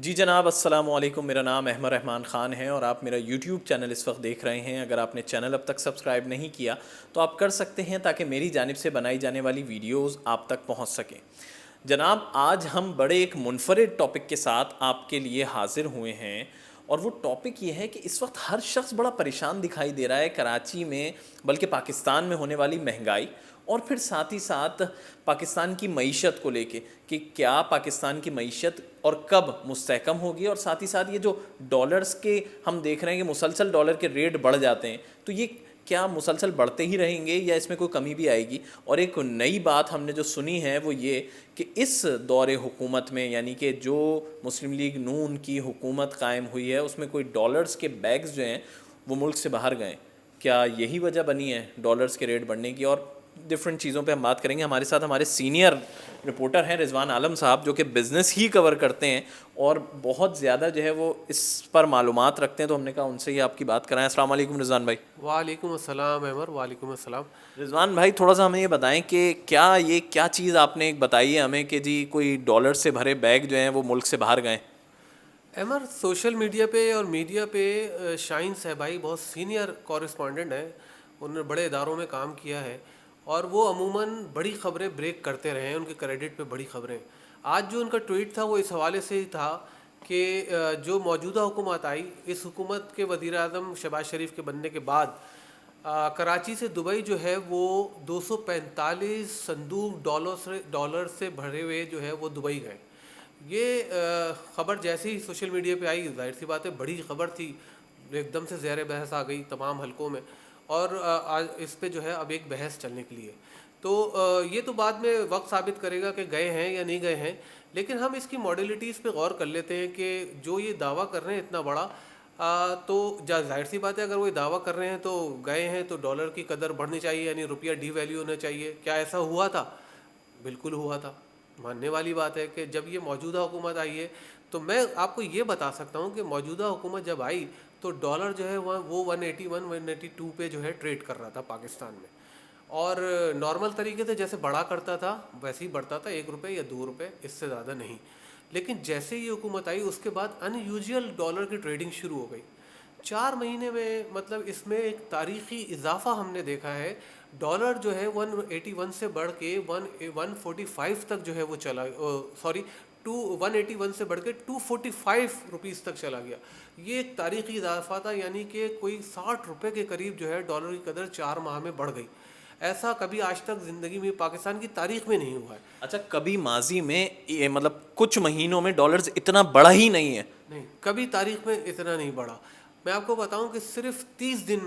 جی جناب، السلام علیکم۔ میرا نام احمد رحمان خان ہے اور آپ میرا یوٹیوب چینل اس وقت دیکھ رہے ہیں۔ اگر آپ نے چینل اب تک سبسکرائب نہیں کیا تو آپ کر سکتے ہیں تاکہ میری جانب سے بنائی جانے والی ویڈیوز آپ تک پہنچ سکیں۔ جناب، آج ہم بڑے ایک منفرد ٹاپک کے ساتھ آپ کے لیے حاضر ہوئے ہیں، اور وہ ٹاپک یہ ہے کہ اس وقت ہر شخص بڑا پریشان دکھائی دے رہا ہے کراچی میں، بلکہ پاکستان میں ہونے والی مہنگائی، اور پھر ساتھ ہی ساتھ پاکستان کی معیشت کو لے کے کہ کیا پاکستان کی معیشت اور کب مستحکم ہوگی، اور ساتھ ہی ساتھ یہ جو ڈالرز کے ہم دیکھ رہے ہیں کہ مسلسل ڈالر کے ریٹ بڑھ جاتے ہیں، تو یہ کیا مسلسل بڑھتے ہی رہیں گے یا اس میں کوئی کمی بھی آئے گی؟ اور ایک نئی بات ہم نے جو سنی ہے وہ یہ کہ اس دور حکومت میں، یعنی کہ جو مسلم لیگ نون کی حکومت قائم ہوئی ہے، اس میں کوئی ڈالرز کے بیگز جو ہیں وہ ملک سے باہر گئے۔ کیا یہی وجہ بنی ہے ڈالرز کے ریٹ بڑھنے کی؟ اور ڈفرینٹ چیزوں پہ ہم بات کریں گے۔ ہمارے ساتھ ہمارے سینئر رپورٹر ہیں رضوان عالم صاحب، جو کہ بزنس ہی کور کرتے ہیں اور بہت زیادہ جو ہے وہ اس پر معلومات رکھتے ہیں، تو ہم نے کہا ان سے ہی آپ کی بات کرائیں۔ السلام علیکم رضوان بھائی۔ وعلیکم السلام عمر، وعلیکم السلام۔ رضوان بھائی، تھوڑا سا ہمیں یہ بتائیں کہ کیا چیز آپ نے ایک بتائی ہے ہمیں کہ جی کوئی ڈالر سے بھرے بیگ جو ہیں وہ ملک سے باہر گئے؟ عمر، سوشل میڈیا پہ اور میڈیا پہ شاہین صاحبائی بہت سینئر کورسپونڈنٹ ہیں، انہوں نے بڑے اداروں میں کام کیا ہے اور وہ عموماً بڑی خبریں بریک کرتے رہے ہیں، ان کے کریڈٹ پہ بڑی خبریں۔ آج جو ان کا ٹویٹ تھا وہ اس حوالے سے ہی تھا کہ جو موجودہ حکومت آئی، اس حکومت کے وزیر اعظم شہباز شریف کے بننے کے بعد کراچی سے دبئی جو ہے وہ 245 صندوق ڈالر سے بھرے ہوئے جو ہے وہ دبئی گئے۔ یہ خبر جیسے ہی سوشل میڈیا پہ آئی، ظاہر سی بات ہے بڑی خبر تھی، ایک دم سے زیر بحث آ گئی تمام حلقوں میں، اور آج اس پہ جو ہے اب ایک بحث چلنے کے لیے۔ تو یہ تو بعد میں وقت ثابت کرے گا کہ گئے ہیں یا نہیں گئے ہیں، لیکن ہم اس کی ماڈیلٹیز پہ غور کر لیتے ہیں کہ جو یہ دعویٰ کر رہے ہیں اتنا بڑا، تو ظاہر سی بات ہے اگر وہ دعویٰ کر رہے ہیں تو گئے ہیں تو ڈالر کی قدر بڑھنی چاہیے، یعنی روپیہ ڈی ویلیو ہونا چاہیے۔ کیا ایسا ہوا تھا؟ بالکل ہوا تھا، ماننے والی بات ہے کہ جب یہ موجودہ حکومت آئی ہے، تو میں آپ کو یہ بتا سکتا ہوں کہ موجودہ حکومت جب آئی تو ڈالر جو ہے وہ 181 182 پہ جو ہے ٹریڈ کر رہا تھا پاکستان میں، اور نارمل طریقے سے جیسے بڑھا کرتا تھا ویسے ہی بڑھتا تھا، 1 روپے یا 2 روپے، اس سے زیادہ نہیں۔ لیکن جیسے یہ حکومت آئی اس کے بعد ان یوزول ڈالر کی ٹریڈنگ شروع ہو گئی 4 مہینے میں، مطلب اس میں ایک تاریخی اضافہ ہم نے دیکھا ہے۔ ڈالر جو ہے 181 سے بڑھ کے 145 تک جو ہے وہ چلا، 181 سے بڑھ کے 245 روپیز تک چلا گیا۔ یہ ایک تاریخی اضافہ تھا، یعنی کہ کوئی 60 روپے کے قریب جو ہے ڈالر کی قدر 4 ماہ میں بڑھ گئی۔ ایسا کبھی آج تک زندگی میں پاکستان کی تاریخ میں نہیں ہوا ہے۔ اچھا، کبھی ماضی میں مطلب کچھ مہینوں میں ڈالرز اتنا بڑا ہی نہیں ہے؟ نہیں، کبھی تاریخ میں اتنا نہیں بڑھا۔ میں آپ کو بتاؤں کہ صرف 30 دن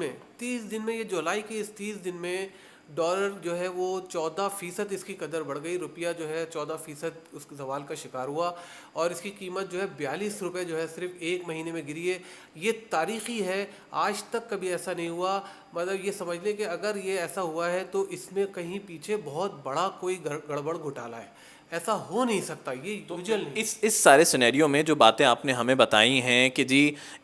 میں یہ جولائی کے اس 30 دن میں ڈالر جو ہے وہ 14% اس کی قدر بڑھ گئی، روپیہ جو ہے 14% اس زوال کا شکار ہوا، اور اس کی قیمت جو ہے 42 روپے جو ہے صرف 1 مہینے میں گری ہے۔ یہ تاریخی ہے، آج تک کبھی ایسا نہیں ہوا۔ مطلب یہ سمجھ لیں کہ اگر یہ ایسا ہوا ہے تو اس میں کہیں پیچھے بہت بڑا کوئی گڑبڑ گھوٹالا ہے، ایسا ہو نہیں سکتا، یہ یوزل نہیں۔ اس سارے سینیریو میں جو باتیں آپ نے ہمیں بتائی ہیں کہ جی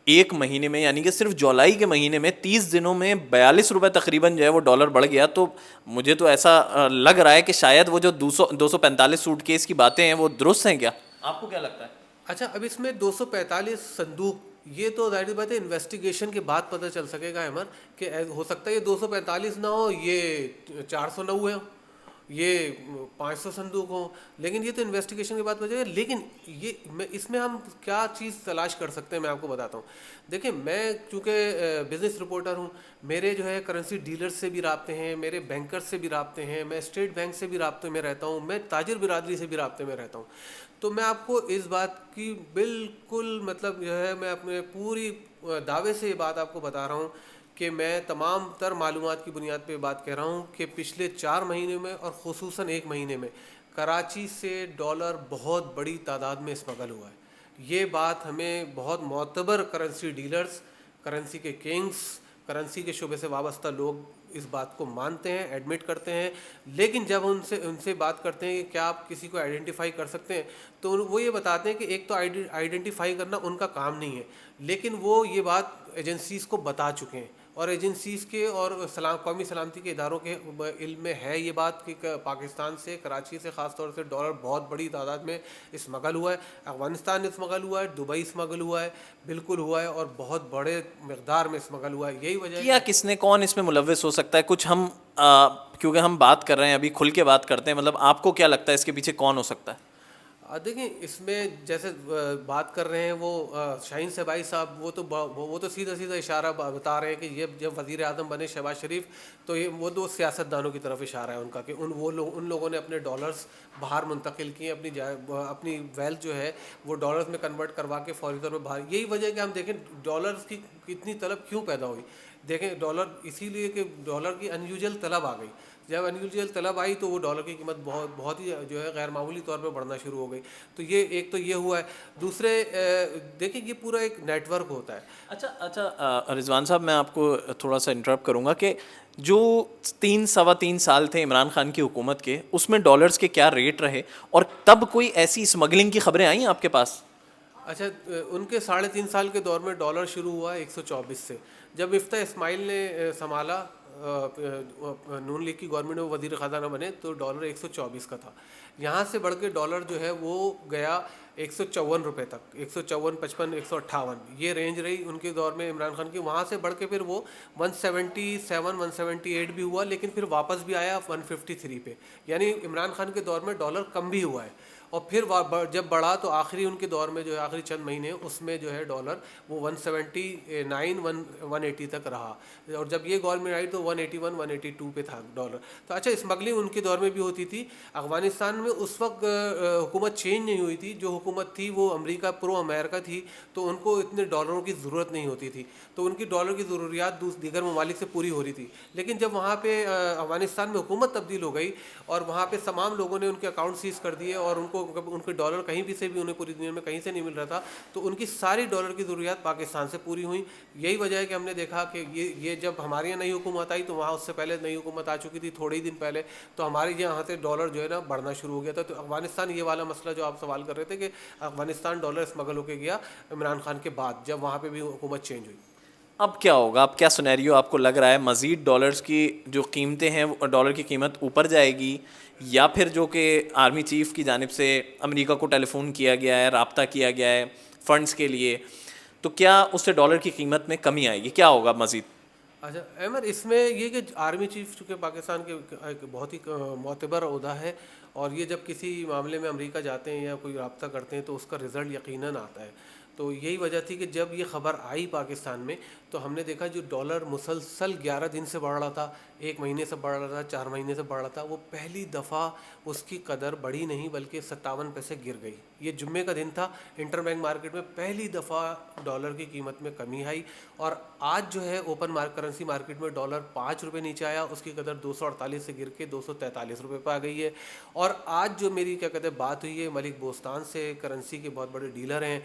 1 مہینے میں، یعنی کہ صرف جولائی کے مہینے میں 30 دنوں میں 42 روپے تقریباً جو ہے وہ ڈالر بڑھ گیا، تو مجھے تو ایسا لگ رہا ہے کہ شاید وہ جو 245 سوٹ کیس کی باتیں ہیں وہ درست ہیں۔ کیا آپ کو کیا لگتا ہے؟ اچھا، اب اس میں 245 صندوق، یہ تو ظاہر بات ہے انویسٹیگیشن کے بعد پتہ چل سکے گا عمر، کہ ہو سکتا ہے یہ 245 نہ ہو، یہ 490 ہو، یہ 500 صندوق ہوں، لیکن یہ تو انویسٹیگیشن کے بعد پتہ چلے گا۔ لیکن اس میں ہم کیا چیز تلاش کر سکتے ہیں، میں آپ کو بتاتا ہوں۔ دیکھیں، میں چونکہ بزنس رپورٹر ہوں، میرے جو ہے کرنسی ڈیلر سے بھی رابطے ہیں، میرے بینکر سے بھی رابطے ہیں، میں اسٹیٹ بینک سے بھی رابطے میں رہتا ہوں، میں تاجر برادری سے بھی رابطے میں رہتا ہوں۔ تو میں آپ کو اس بات کی بالکل مطلب جو ہے میں اپنے پوری دعوے سے یہ بات آپ کو بتا رہا ہوں کہ میں تمام تر معلومات کی بنیاد پہ بات کہہ رہا ہوں کہ پچھلے 4 مہینے میں اور خصوصاً 1 مہینے میں کراچی سے ڈالر بہت بڑی تعداد میں اسمگل ہوا ہے۔ یہ بات ہمیں بہت معتبر کرنسی ڈیلرز، کرنسی کے کنگز، کرنسی کے شعبے سے وابستہ لوگ اس بات کو مانتے ہیں، ایڈمٹ کرتے ہیں، لیکن جب ان سے بات کرتے ہیں کہ کیا آپ کسی کو آئیڈینٹیفائی کر سکتے ہیں، تو وہ یہ بتاتے ہیں کہ ایک تو آئیڈینٹیفائی کرنا ان کا کام نہیں ہے، لیکن وہ یہ بات ایجنسیز کو بتا چکے ہیں، اور ایجنسیز کے اور قومی سلامتی کے اداروں کے علم میں ہے یہ بات کہ پاکستان سے کراچی سے خاص طور سے ڈالر بہت بڑی تعداد میں اسمگل ہوا ہے. افغانستان اسمگل ہوا ہے, دبئی اسمگل ہوا ہے, بالکل ہوا ہے, اور بہت بڑے مقدار میں اسمگل ہوا ہے. یہی وجہ ہے کیا کس نے, کون اس میں ملوث ہو سکتا ہے کچھ ہم کیونکہ ہم بات کر رہے ہیں ابھی کھل کے بات کرتے ہیں, مطلب آپ کو کیا لگتا ہے اس کے پیچھے کون ہو سکتا ہے؟ دیکھیں اس میں جیسے بات کر رہے ہیں وہ شاہین صہبائی صاحب, وہ تو سیدھا سیدھا اشارہ بتا رہے ہیں کہ یہ جب وزیر اعظم بنے شہباز شریف تو یہ وہ دو سیاست دانوں کی طرف اشارہ ہے ان کا کہ ان لوگوں نے اپنے ڈالرز باہر منتقل کیے, اپنی ویلتھ جو ہے وہ ڈالرز میں کنورٹ کروا کے فوری طور پہ باہر. یہی وجہ ہے کہ ہم دیکھیں ڈالرز کی اتنی طلب کیوں پیدا ہوئی. دیکھیں ڈالر اسی لیے کہ ڈالر کی ان یوزول طلب آ گئی. جب ان یوزول طلب آئی تو وہ ڈالر کی قیمت بہت ہی جو ہے غیر معمولی طور پہ بڑھنا شروع ہو گئی. تو یہ ایک تو یہ ہوا ہے. دوسرے دیکھیں یہ پورا ایک نیٹ ورک ہوتا ہے. اچھا رضوان صاحب, میں آپ کو تھوڑا سا انٹرپٹ کروں گا کہ جو 3 سال تھے عمران خان کی حکومت کے, اس میں ڈالرز کے کیا ریٹ رہے, اور تب کوئی ایسی اسمگلنگ کی خبریں آئیں آپ کے پاس؟ اچھا, ان کے 3.5 سال کے دور میں ڈالر شروع ہوا 124 سے. جب مفتاح اسماعیل نے سنبھالا نون لیگ کی گورنمنٹ میں وزیر خزانہ بنے تو ڈالر 124 کا تھا. یہاں سے بڑھ کے ڈالر جو ہے وہ گیا 154 روپے تک, 154, 55, 158 یہ رینج رہی ان کے دور میں عمران خان کی. وہاں سے بڑھ کے پھر وہ 177, 178 بھی ہوا, لیکن پھر واپس بھی آیا 153 پہ. یعنی عمران خان کے دور میں ڈالر کم بھی ہوا ہے, اور پھر جب بڑھا تو آخری ان کے دور میں جو ہے آخری چند مہینے اس میں جو ہے ڈالر وہ 179, 180 تک رہا, اور جب یہ گورنمنٹ آئی تو 181, 182 پہ تھا ڈالر. تو اچھا اسمگلنگ ان کے دور میں بھی ہوتی تھی. افغانستان میں اس وقت حکومت چینج نہیں ہوئی تھی, جو حکومت تھی وہ امریکہ پرو امریکہ تھی, تو ان کو اتنے ڈالروں کی ضرورت نہیں ہوتی تھی, تو ان کی ڈالر کی ضروریات دیگر ممالک سے پوری ہو رہی تھی. لیکن جب وہاں پہ افغانستان میں حکومت تبدیل ہو گئی اور وہاں پہ تمام لوگوں نے ان کے اکاؤنٹ سیز کر دیے, اور ان کے ڈالر کہیں بھی سے بھی انہیں پوری دنیا میں کہیں سے نہیں مل رہا تھا, تو ان کی ساری ڈالر کی ضروریات پاکستان سے پوری ہوئیں. یہی وجہ ہے کہ ہم نے دیکھا کہ یہ جب ہمارے یہاں نئی حکومت آئی تو وہاں اس سے پہلے نئی حکومت آ چکی تھی تھوڑے ہی دن پہلے, تو ہمارے یہاں سے ڈالر جو ہے نا بڑھنا شروع ہو گیا تھا. تو افغانستان یہ والا مسئلہ جو آپ سوال کر رہے تھے کہ افغانستان ڈالر اسمگل ہو کے گیا عمران خان کے بعد جب وہاں پہ بھی حکومت چینج ہوئی. اب کیا ہوگا, اب کیا سنیریو آپ کو لگ رہا ہے؟ مزید ڈالرز کی جو قیمتیں ہیں, ڈالر کی قیمت اوپر جائے گی, یا پھر جو کہ آرمی چیف کی جانب سے امریکہ کو ٹیلی فون کیا گیا ہے, رابطہ کیا گیا ہے فنڈز کے لیے, تو کیا اس سے ڈالر کی قیمت میں کمی آئے گی؟ کیا ہوگا مزید؟ اچھا احمد, اس میں یہ کہ آرمی چیف چونکہ پاکستان کے ایک بہت ہی معتبر عہدہ ہے, اور یہ جب کسی معاملے میں امریکہ جاتے ہیں یا کوئی رابطہ کرتے ہیں تو اس کا رزلٹ یقیناً آتا ہے. تو یہی وجہ تھی کہ جب یہ خبر آئی پاکستان میں تو ہم نے دیکھا جو ڈالر مسلسل 11 دن سے بڑھ رہا تھا, 1 مہینے سے بڑھ رہا تھا, 4 مہینے سے بڑھ رہا تھا, وہ پہلی دفعہ اس کی قدر بڑھی نہیں بلکہ 57 پیسے گر گئی. یہ جمعے کا دن تھا, انٹر بینک مارکیٹ میں پہلی دفعہ ڈالر کی قیمت میں کمی آئی, اور آج جو ہے اوپن کرنسی مارکیٹ میں ڈالر 5 روپے نیچے آیا, اس کی قدر 248 سے گر کے 243 روپے پہ آ گئی ہے. اور آج جو میری کیا کہتے ہیں بات ہوئی ہے ملک بوستان سے, کرنسی کے بہت بڑے ڈیلر ہیں,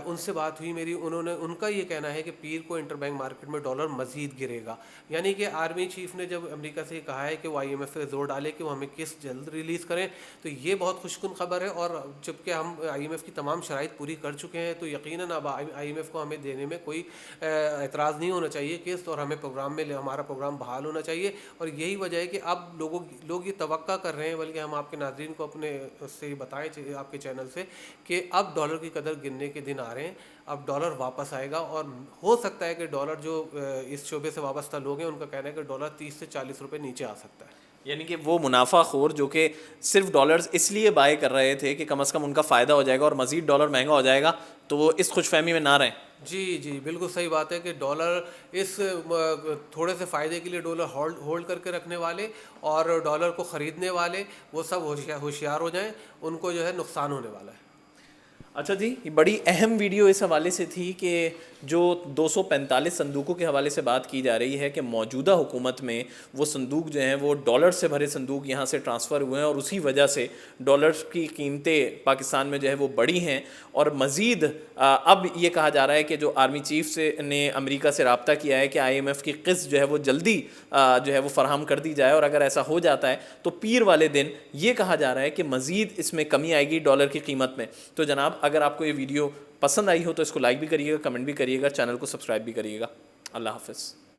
ان سے بات ہوئی میری, ان کا یہ کہنا ہے کہ پیر کو انٹر بینک مارکیٹ میں ڈالر مزید گرے گا. یعنی کہ آرمی چیف نے جب امریکہ سے کہا ہے کہ وہ آئی ایم ایف پہ زور ڈالے کہ وہ ہمیں قسط جلد ریلیز کریں, تو یہ بہت خوش کن خبر ہے. اور جبکہ ہم آئی ایم ایف کی تمام شرائط پوری کر چکے ہیں تو یقیناً اب آئی ایم ایف کو ہمیں دینے میں کوئی اعتراض نہیں ہونا چاہیے قسط, اور ہمیں پروگرام میں ہمارا پروگرام بحال ہونا چاہیے. اور یہی وجہ ہے کہ اب لوگ یہ توقع کر رہے ہیں, بلکہ ہم آپ کے ناظرین کو اپنے سے بتائیں آپ کے چینل سے کہ اب ڈالر کی قدر گرنے کے دن آ رہے ہیں, اب ڈالر واپس آئے گا. اور ہو سکتا ہے کہ ڈالر جو اس شعبے سے وابستہ لوگ ہیں ان کا کہنا ہے کہ ڈالر 30 سے 40 روپے نیچے آ سکتا ہے. یعنی کہ وہ منافع خور جو کہ صرف ڈالرز اس لیے بائی کر رہے تھے کہ کم از کم ان کا فائدہ ہو جائے گا اور مزید ڈالر مہنگا ہو جائے گا, تو وہ اس خوش فہمی میں نہ رہیں. جی بالکل صحیح بات ہے کہ ڈالر اس تھوڑے سے فائدے کے لیے ڈالر ہولڈ کر کے رکھنے والے اور ڈالر کو خریدنے والے وہ سب ہوشیار ہو جائیں, ان کو جو ہے نقصان ہونے والا ہے. اچھا جی, یہ بڑی اہم ویڈیو اس حوالے سے تھی کہ جو 245 صندوقوں کے حوالے سے بات کی جا رہی ہے کہ موجودہ حکومت میں وہ صندوق جو ہیں وہ ڈالر سے بھرے صندوق یہاں سے ٹرانسفر ہوئے ہیں, اور اسی وجہ سے ڈالر کی قیمتیں پاکستان میں جو ہے وہ بڑھی ہیں. اور مزید اب یہ کہا جا رہا ہے کہ جو آرمی چیف نے امریکہ سے رابطہ کیا ہے کہ آئی ایم ایف کی قسط جو ہے وہ جلدی جو ہے وہ فراہم کر دی جائے, اور اگر ایسا ہو جاتا ہے تو پیر والے دن یہ کہا جا رہا ہے کہ مزید اس میں کمی آئے گی ڈالر کی قیمت میں. تو جناب اگر آپ کو یہ ویڈیو پسند آئی ہو تو اس کو لائک بھی کریے گا, کمنٹ بھی کریے گا, چینل کو سبسکرائب بھی کریے گا. اللہ حافظ.